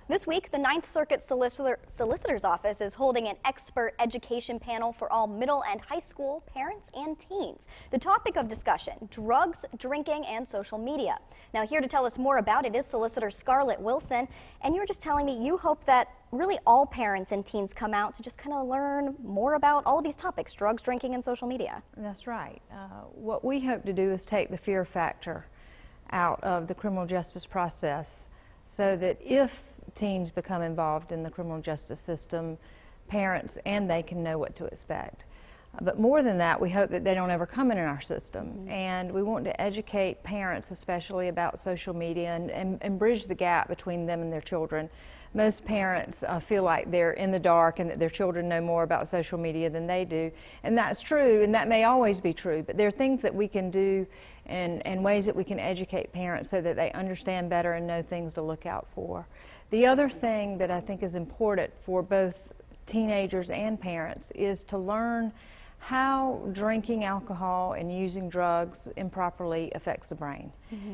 This week, the Ninth Circuit Solicitor's Office is holding an expert education panel for all middle and high school parents and teens. The topic of discussion, drugs, drinking, and social media. Now, here to tell us more about it is Solicitor Scarlett Wilson, and you were just telling me you hope that really all parents and teens come out to just kind of learn more about all of these topics, drugs, drinking, and social media. That's right. What we hope to do is take the fear factor out of the criminal justice process so that if teens become involved in the criminal justice system, parents and they can know what to expect. But more than that, we hope that they don't ever come in our system. And we want to educate parents especially about social media and bridge the gap between them and their children. Most parents feel like they're in the dark and that their children know more about social media than they do. And that's true, and that may always be true, but there are things that we can do and ways that we can educate parents so that they understand better and know things to look out for. The other thing that I think is important for both teenagers and parents is to learn how drinking alcohol and using drugs improperly affects the brain.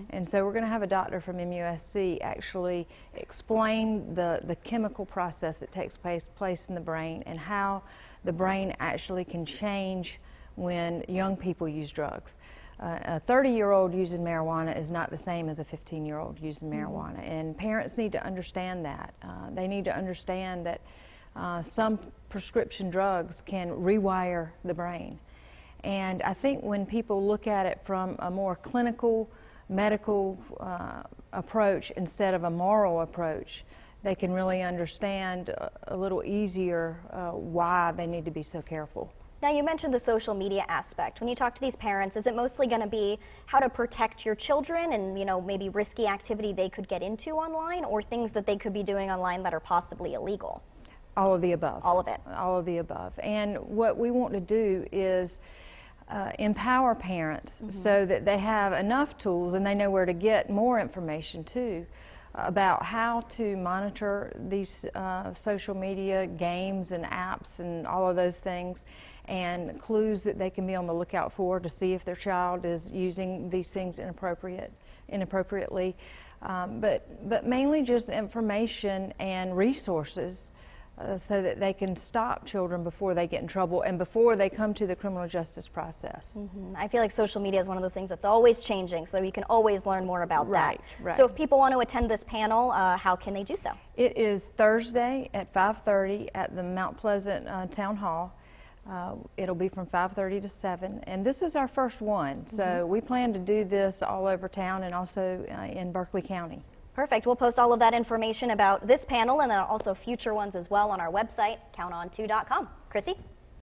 And so we're going to have a doctor from MUSC actually explain the chemical process that takes place in the brain and how the brain actually can change when young people use drugs. A 30-year-old using marijuana is not the same as a 15-year-old using marijuana, and parents need to understand that. They need to understand that some prescription drugs can rewire the brain. And I think when people look at it from a more clinical, medical approach instead of a moral approach, they can really understand a little easier why they need to be so careful. Now, you mentioned the social media aspect. When you talk to these parents, is it mostly going to be how to protect your children and, you know, maybe risky activity they could get into online, or things that they could be doing online that are possibly illegal? All of the above. All of it. All of the above. And what we want to do is empower parents so that they have enough tools and they know where to get more information too about how to monitor these social media games and apps and all of those things, and clues that they can be on the lookout for to see if their child is using these things inappropriately. But mainly just information and resources so that they can stop children before they get in trouble and before they come to the criminal justice process. I feel like social media is one of those things that's always changing, so that we can always learn more about that. Right. So if people want to attend this panel, how can they do so? It is Thursday at 5:30 at the Mount Pleasant Town Hall. It'll be from 5:30 to 7, and this is our first one, so we plan to do this all over town and also in Berkeley County. Perfect. We'll post all of that information about this panel and then also future ones as well on our website, counton2.com. Chrissy?